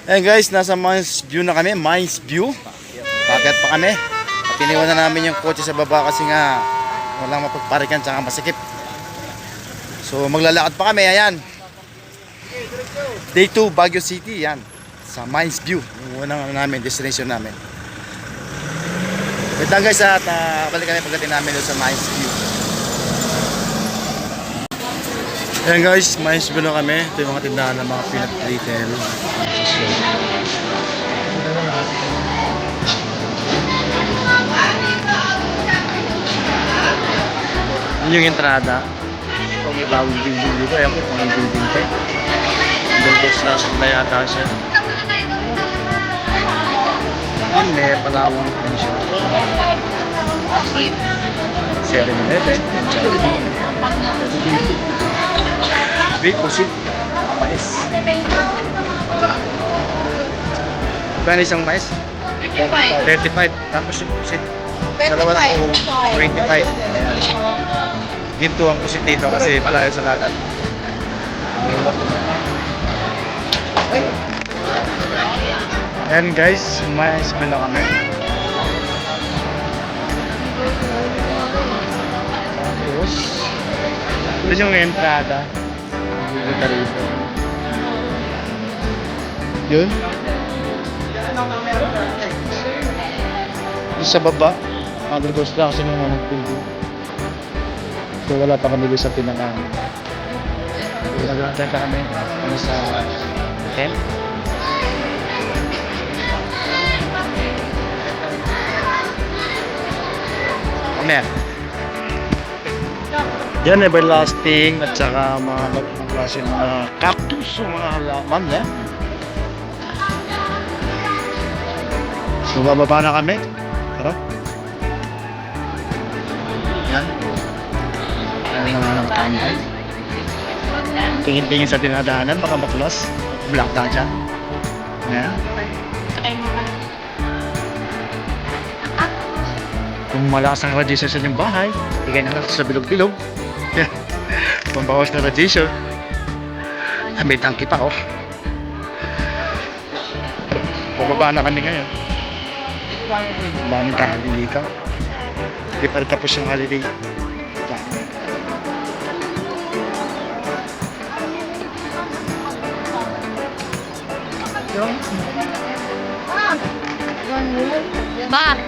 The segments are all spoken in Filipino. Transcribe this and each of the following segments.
Ayan guys, nasa Mines View na kami. Mines View. Pakyat pa kami. At iniwan na namin yung kotse sa baba kasi nga walang mapagparikan tsaka masikip. So maglalakad pa kami. Ayan. Day 2 Baguio City. Yan. Sa Mines View. Yung unang namin, destination namin. Wait lang guys at balik kami pagdating namin doon sa Mines View. Ayan guys, Mines View na kami. Ito yung mga tindahan ng mga peanut retail. Yun yung entrada. Kung may bagong building dito, ayan po kung yung building ito. Doon po sa supply ata siya. Yun, may palawang pension. Serenity. Wait, pusit. Mais. Kaya isang mais? 35. Tapos yung pusit. Dalawa na po, 25. Ayan. Ginto ang pusit dito kasi malayo sa lagat. Ayan guys, mais na kami. Tapos, ito yung entrada. Dito rito. Yun. Sa baba, mag-reverse lang kasi nung nag-building. So wala pa kami sa pinangang. Nag-aantay pa kami sa hotel. Ano yan? Yan, everlasting at saka mga klase ng cactus o mga halaman yan. So bababa na kami. Tara. Yan. Ano naman ang tambay. Tingin-tingin sa dinadaanan, baka baklas. Black down siya. Yan. Kung malakas ang radiation sa inyong bahay, igay na lang sa bilog-bilog. Pambawas na radiation. May tangki pa, oh. Bababa na kami ngayon. Bangin ka holiday ka. Hindi pa rin tapos yung holiday. Bar.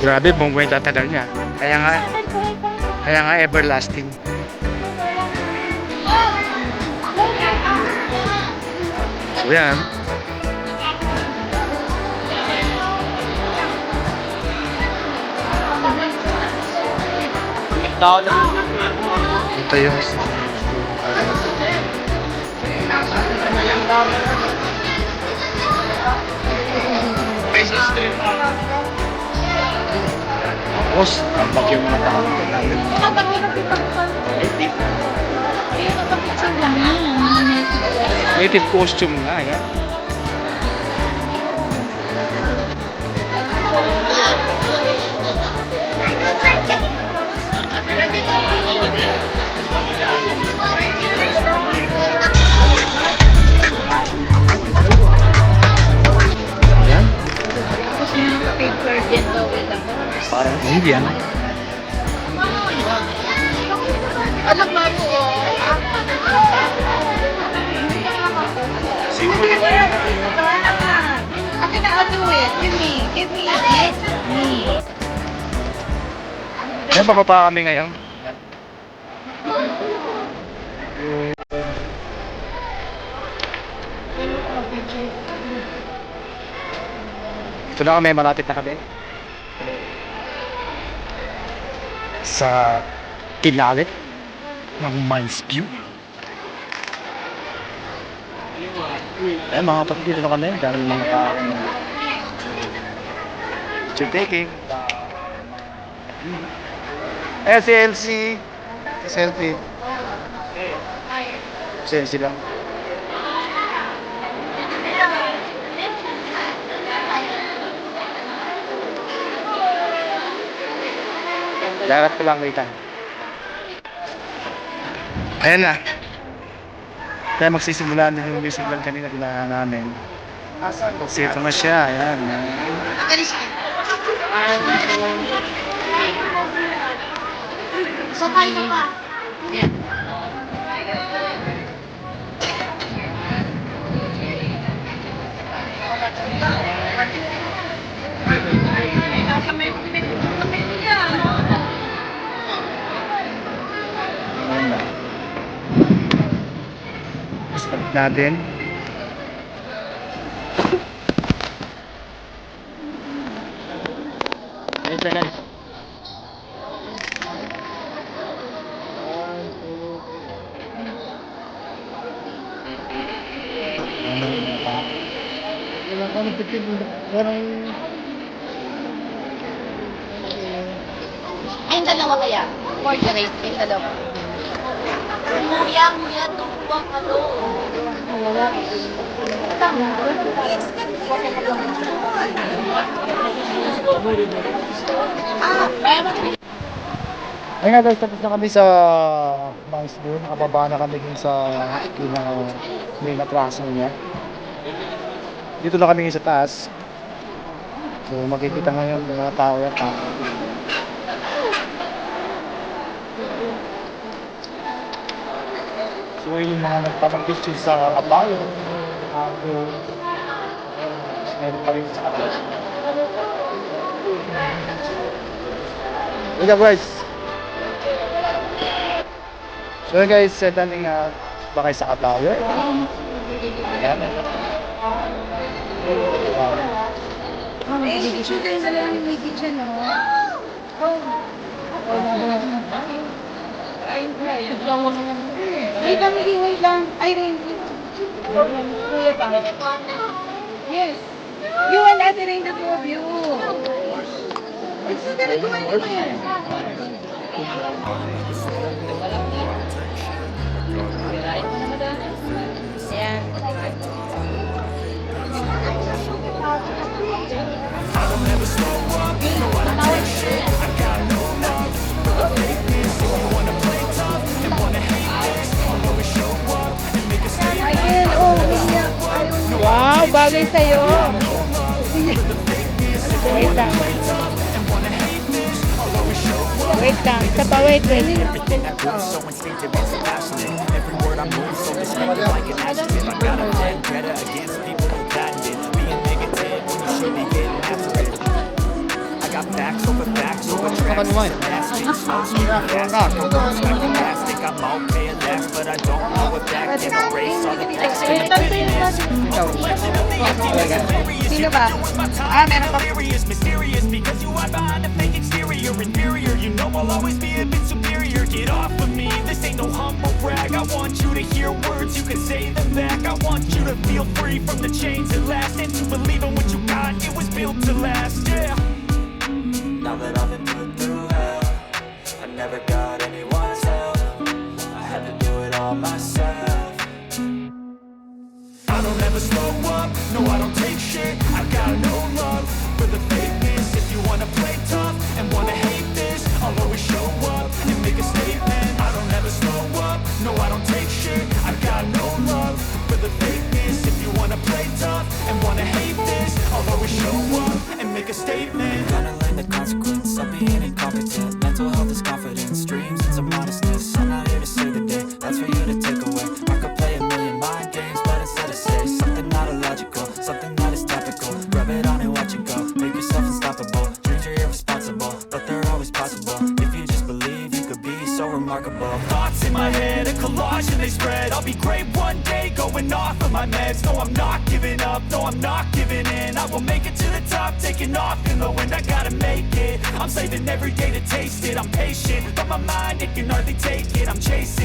Grabe, bonggo yung tatagal niya. Kaya nga everlasting. So yan. Ito yung tapos, tampak yung mga tao natin. Native costume nga, yan. Parang Indian. Alam mo po. I cannot do it. Give me. Give me. Me. Ayan, papapa kami ngayon. Ito na kami, malapit na kami. Sa ilalim ng Mines View. Eh mga kapatid, dito na kami dahil mga tao picture taking. Eh si Elsie selfie. Si Elsie lang. Dapat ko lang kita. Ayan na. Kaya magsisimula na yung music band kanina kailangan namin. Kasi ito na siya. Ayan. Sakay na pa. Ayan na. Start natin. Ayan siya guys. Ay, yung dalawa kaya? Moderate, yung dalawa. Kuya, tuwang ano. Ayun nga guys, tapos na kami sa Mount View. Nakababa na kami dun sa main attraction niya. Dito na kami sa taas. So makikita ngayon mga tao yan. So yung mga nagpapag-picture sa kabayo. Meron pa rin sa kabayo. What's up guys? So guys, setting bakay sa kabayo. Ayan. May picture kayo na lang yung may picture, no? Wait lang, wait lang. Ay, Rain. Kuya pa. Yes. You and Ate Rain, the two of you. It's not gonna go anywhere. Ayan. Ayan, oh, umiiyak. Wow, bagay sa'yo. Wait lang. Wait lang. Isa pa, wait. Everything I do is so instinctive and so passionate. Every word I move so distinctive like an adjective. I got a vendetta against people who patented being negative when you should be getting after it. I got facts over tracks, masking, smoking, casting, no words like plastic. I'm okay at last, but I don't know if that can erase all the past. Sino ba? Ah, meron pa. Mysterious because you hide behind a fake exterior. Inferior, you know I'll always be a bit superior. Get off of me, this ain't no humble brag. I want you to hear words, you can say them back. I want you to feel free from the chains that last, and to believe in what you got, it was built to last, yeah. Now that I've been put through hell, I never got anyone's help. I had to do it all myself. I don't ever slow up, no I don't take shit. I got no love for the fakeness. If you wanna play tough and wanna hate this, I'll always show up and make a statement. I don't ever slow up, no I don't take shit. I got no love for the fakeness. If you wanna play tough and wanna hate this, I'll always show up and make a statement. Gotta learn the consequence of being incompetent. Mental health is confidence, dreams and some honestness. I'm not here to save the day, that's for you to take away. I could play a million mind games, but instead I say something not illogical, something that is topical. Rub it on and watch it go, make yourself unstoppable. Dreams are irresponsible, but they're always possible. If you just believe, you could be so remarkable. Thoughts in my head, a collage and they spread. I'll be great one day, going off of my meds. No, I'm not giving up, no, I'm not giving in. I will make it to the top, taking off in the wind. I gotta make it, I'm saving every day to taste it. I'm patient, but my mind, it can hardly take it. I'm chasing